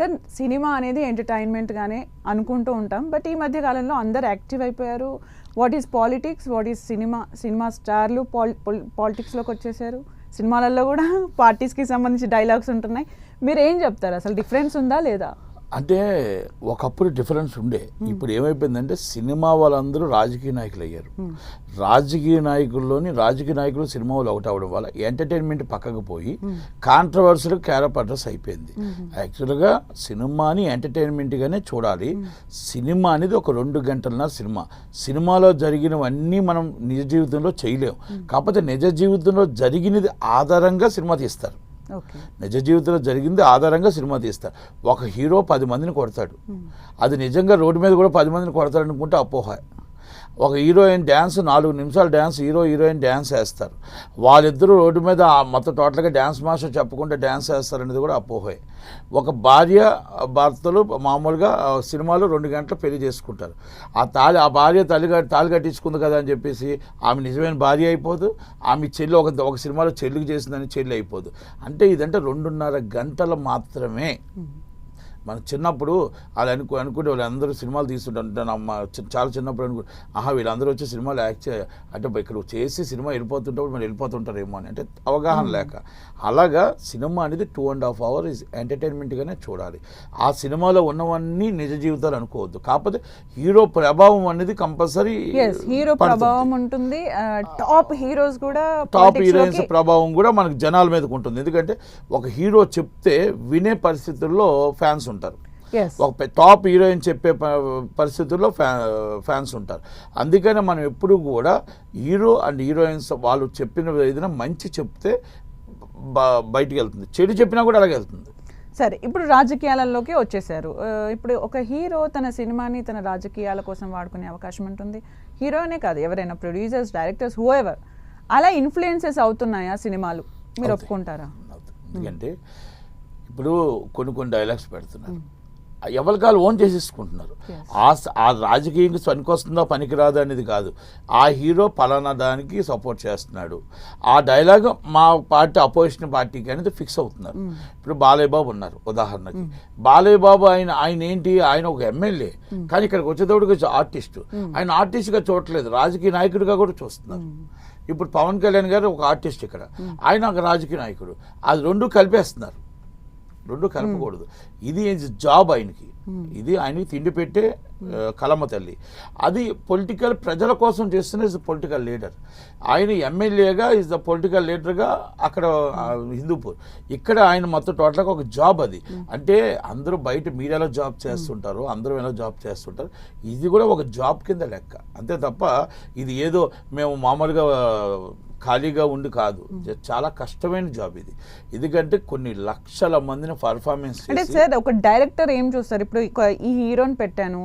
Sir cinema అనేది ఎంటర్టైన్మెంట్గానే అనుకుంటూ ఉంటాం, బట్ ఈ మధ్య కాలంలో అందరు యాక్టివ్ అయిపోయారు. What is politics, what is cinema, cinema స్టార్లు పాలిటిక్స్లోకి వచ్చేసారు. సినిమాలలో కూడా పార్టీస్కి సంబంధించి డైలాగ్స్ ఉంటున్నాయి. మీరు ఏం చెప్తారు, అసలు డిఫరెన్స్ ఉందా లేదా? అంటే ఒకప్పుడు డిఫరెన్స్ ఉండే, ఇప్పుడు ఏమైపోయిందంటే సినిమా వాళ్ళందరూ రాజకీయ నాయకులు అయ్యారు. రాజకీయ నాయకులు సినిమా వాళ్ళు ఒకటి అవడం వల్ల ఎంటర్టైన్మెంట్ పక్కకు పోయి కాంట్రవర్సీలు క్యారప్ అడ్రస్ అయిపోయింది. యాక్చువల్గా సినిమాని ఎంటర్టైన్మెంట్గానే చూడాలి. సినిమా అనేది ఒక 2 గంటలన్న సినిమాలో జరిగినవన్నీ మనం నిజ జీవితంలో చేయలేం. కాకపోతే నిజ జీవితంలో జరిగినది ఆధారంగా సినిమా తీస్తారు. నిజ జీవితంలో జరిగింది ఆధారంగా సినిమా తీస్తారు. ఒక హీరో 10 మందిని కొడతాడు, అది నిజంగా రోడ్డు మీద కూడా 10 మందిని కొడతాడు అనుకుంటే అపోహ. ఒక హీరోయిన్ డ్యాన్స్ 4 నిమిషాలు డ్యాన్స్ హీరోయిన్ డ్యాన్స్ వేస్తారు, వాళ్ళిద్దరూ రోడ్డు మీద మొత్తం టోటల్గా డ్యాన్స్ మాస్టర్ చెప్పకుండా డ్యాన్స్ వేస్తారనేది కూడా అపోహే. ఒక భార్య భర్తలు మామూలుగా సినిమాలో 2 గంటలు పెళ్లి చేసుకుంటారు. ఆ భార్య తాళి కట్టించుకుంది కదా అని చెప్పేసి ఆమె నిజమైన భార్య అయిపోదు, ఆమె చెల్లి ఒక సినిమాలో చెల్లికి చేసిందని చెల్లి అయిపోదు. అంటే ఇదంటే 2.5 గంటలు మాత్రమే. మన చిన్నప్పుడు అది అనుకుంటే వాళ్ళందరూ సినిమాలు తీస్తుంటారు. చాలా చిన్నప్పుడు వీళ్ళందరూ వచ్చి సినిమాలు యాక్ట్ అంటే ఇక్కడ చేసి సినిమా వెళ్ళిపోతుంటప్పుడు మరి వెళ్ళిపోతుంటారేమో అని, అంటే అవగాహన లేక. అలాగా సినిమా అనేది 2.5 hours ఎంటర్టైన్మెంట్గానే చూడాలి. ఆ సినిమాలో ఉన్నవన్నీ నిజ జీవితాలు అనుకోవద్దు. కాకపోతే హీరో ప్రభావం అనేది కంపల్సరీ, హీరో ప్రభావం ఉంటుంది. టాప్ హీరోయిన్స్ ప్రభావం కూడా మనకు జనాల మీదకి ఉంటుంది. ఎందుకంటే ఒక హీరో చెప్తే వినే పరిస్థితుల్లో ఫ్యాన్స్ ఉంటారు. ఒక టాప్ హీరోయిన్ చెప్పే పరిస్థితుల్లో ఫ్యాన్స్ ఉంటారు. అందుకనే మనం ఎప్పుడు కూడా హీరో అండ్ హీరోయిన్స్ వాళ్ళు చెప్పిన ఏదైనా మంచి చెప్తే బయటికి వెళ్తుంది, చెడు చెప్పినా కూడా అలాగే వెళ్తుంది. సరే, ఇప్పుడు రాజకీయాలలోకి వచ్చేసారు. ఇప్పుడు ఒక హీరో తన సినిమాని తన రాజకీయాల కోసం వాడుకునే అవకాశం ఉంటుంది. హీరోనే కాదు, ఎవరైనా ప్రొడ్యూసర్స్, డైరెక్టర్స్, హూఎవర్ అలా ఇన్ఫ్లుయెన్సెస్ అవుతున్నాయా సినిమాలు? మీరు ఒప్పుకుంటారా? ఎందుకంటే ఇప్పుడు కొన్ని డైలాగ్స్ పెడుతున్నారు, ఎవరికాలు ఓన్ చేసేసుకుంటున్నారు. ఆ రాజకీయంగా పనికొస్తుందా పనికిరాదా అనేది కాదు, ఆ హీరో పలానా దానికి సపోర్ట్ చేస్తున్నాడు, ఆ డైలాగ్ మా పార్టీ అపోజిషన్ పార్టీకి అనేది ఫిక్స్ అవుతున్నారు. ఇప్పుడు బాలయ్య బాబు ఉన్నారు ఉదాహరణకి. బాలయ్య బాబు ఆయన ఒక ఎమ్మెల్యే, కానీ ఇక్కడికి వచ్చేటప్పుడు ఆర్టిస్టు. ఆయన ఆర్టిస్ట్గా చూడట్లేదు, రాజకీయ నాయకుడిగా కూడా చూస్తున్నారు. ఇప్పుడు పవన్ కళ్యాణ్ గారు ఒక ఆర్టిస్ట్, ఇక్కడ ఆయన ఒక రాజకీయ నాయకుడు. అది 2 కలిపేస్తున్నారు. 2 కలపకూడదు. ఇది జాబ్ ఆయనకి, ఇది ఆయనకి తిండి పెట్టే కలమ్మ తల్లి. అది పొలిటికల్ ప్రజల కోసం చేస్తున్న ఇస్ పొలిటికల్ లీడర్. ఆయన ఎమ్మెల్యేగా ఇస్ ద పొలిటికల్ లీడర్గా అక్కడ హిందూపూర్. ఇక్కడ ఆయన మొత్తం టోటల్గా ఒక జాబ్. అది అంటే అందరూ బయట మీడియాలో జాబ్ చేస్తుంటారు, అందరూ ఎలా జాబ్ చేస్తుంటారు. ఇది కూడా ఒక జాబ్ కింద లెక్క, అంతే తప్ప ఇది ఏదో మేము మామూలుగా ఖాళీగా ఉండి కాదు. చాలా కష్టమైన జాబ్ ఇది. ఎందుకంటే కొన్ని లక్షల మందిని పర్ఫార్మెన్స్. అంటే సార్, ఒక డైరెక్టర్ ఏం చూస్తారు? ఇప్పుడు ఈ హీరోని పెట్టాను,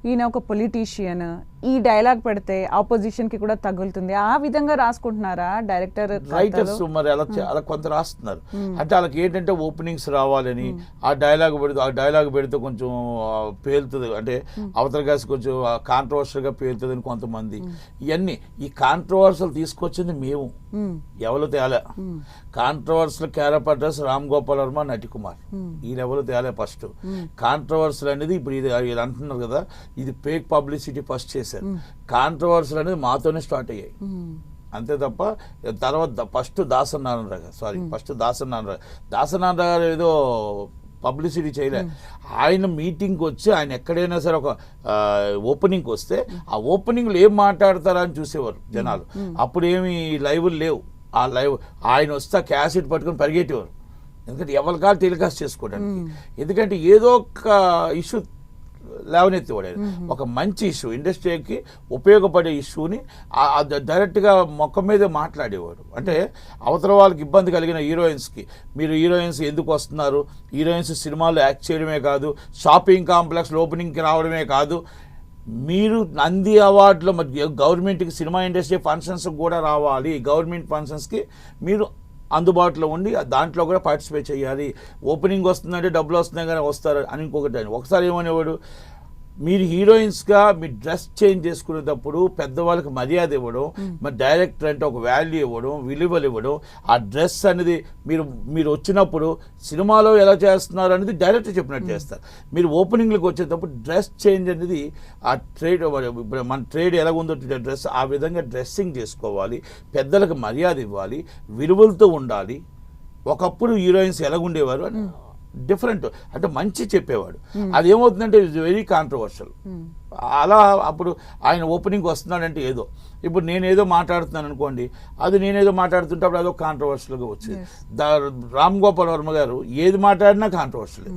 ఈయన ఒక పొలిటీషియన్, ఈ డైలాగ్ పెడితే ఆపోజిషన్ కి కూడా తగులుతుంది, ఆ విధంగా రాసుకుంటున్నారా డైరెక్టర్? రైటర్స్ మరి అలా కొంత రాస్తున్నారు. అంటే వాళ్ళకి ఏంటంటే ఓపెనింగ్స్ రావాలని ఆ డైలాగ్ పెడితే కొంచెం పేలుతుంది, అంటే అవతల గాసి కొంచెం కాంట్రవర్షియల్గా పేలుతుంది అని కొంతమంది. ఇవన్నీ ఈ కాంట్రవర్షియల్ తీసుకొచ్చింది మేము, ఎవరు తేలే. కాంట్రవర్షియల్ క్యారప్ అడ్రస్ రామ్ గోపాల్ వర్మ, నటికుమార్, వీళ్ళెవరు తేలే ఫస్ట్. కాంట్రవర్షియల్ అనేది ఇప్పుడు ఇది అంటున్నారు కదా, ఇది ఫేక్ పబ్లిసిటీ ఫస్ట్ చేశారు. కాంట్రవర్సీలు అనేది మాతోనే స్టార్ట్ అయ్యాయి, అంతే తప్ప తర్వాత ఫస్ట్ దాసనారాయణ గారు ఏదో పబ్లిసిటీ చేయలే. ఆయన మీటింగ్కి వచ్చి ఆయన ఎక్కడైనా సరే ఒక ఓపెనింగ్కి వస్తే ఆ ఓపెనింగ్లో ఏం మాట్లాడతారా అని చూసేవారు జనాలు. అప్పుడు ఏమి లైవ్లు లేవు. ఆ లైవ్ ఆయన వస్తే క్యాసెట్ పట్టుకొని పరిగెట్టేవారు, ఎందుకంటే ఎవరికాలు టెలికాస్ట్ చేసుకోవడానికి. ఎందుకంటే ఏదో ఒక ఇష్యూ లేవనెత్తివాడు. ఒక మంచి ఇష్యూ, ఇండస్ట్రీకి ఉపయోగపడే ఇష్యూని డైరెక్ట్గా మొక్క మీదే మాట్లాడేవాడు. అంటే అవతల వాళ్ళకి ఇబ్బంది కలిగిన హీరోయిన్స్కి, మీరు హీరోయిన్స్ ఎందుకు వస్తున్నారు, హీరోయిన్స్ సినిమాల్లో యాక్ట్ చేయడమే కాదు, షాపింగ్ కాంప్లెక్స్ ఓపెనింగ్కి రావడమే కాదు, మీరు నంది అవార్డులో గవర్నమెంట్కి సినిమా ఇండస్ట్రీ ఫంక్షన్స్ కూడా రావాలి, గవర్నమెంట్ ఫంక్షన్స్కి మీరు అందుబాటులో ఉండి దాంట్లో కూడా పార్టిసిపేట్ చేయాలి. ఓపెనింగ్ వస్తుందంటే డబ్బులు వస్తున్నాయి కానీ వస్తారు అని ఇంకొకటి. ఒకసారి ఏమనేవాడు, మీరు హీరోయిన్స్గా మీ డ్రెస్ చేంజ్ చేసుకునేటప్పుడు పెద్దవాళ్ళకి మర్యాద ఇవ్వడం, మరి డైరెక్టర్ అంటే ఒక వాల్యూ ఇవ్వడం, విలువలు ఇవ్వడం, ఆ డ్రెస్ అనేది మీరు వచ్చినప్పుడు సినిమాలో ఎలా చేస్తున్నారు అనేది డైరెక్టర్ చెప్పినట్టు చేస్తారు. మీరు ఓపెనింగ్లకు వచ్చేటప్పుడు డ్రెస్ చేంజ్ అనేది ఆ ట్రేడ్, ఇప్పుడు మన ట్రేడ్ ఎలా ఉందో డ్రెస్ ఆ విధంగా డ్రెస్సింగ్ చేసుకోవాలి, పెద్దలకు మర్యాద ఇవ్వాలి, విలువలతో ఉండాలి. ఒకప్పుడు హీరోయిన్స్ ఎలాగుండేవారు అని డిఫరెంట్ అంటే మంచి చెప్పేవాడు. అది ఏమవుతుందంటే ఇట్స్ వెరీ కాంట్రవర్షియల్. అలా అప్పుడు ఆయన ఓపెనింగ్ వస్తున్నాడంటే ఏదో, ఇప్పుడు నేనేదో మాట్లాడుతున్నాను అనుకోండి, అది నేనేదో మాట్లాడుతుంటే అప్పుడు అదో కాంట్రవర్షియల్గా వచ్చేది. రామ్ గోపాల్ వర్మ గారు ఏది మాట్లాడినా కాంట్రవర్షియల్.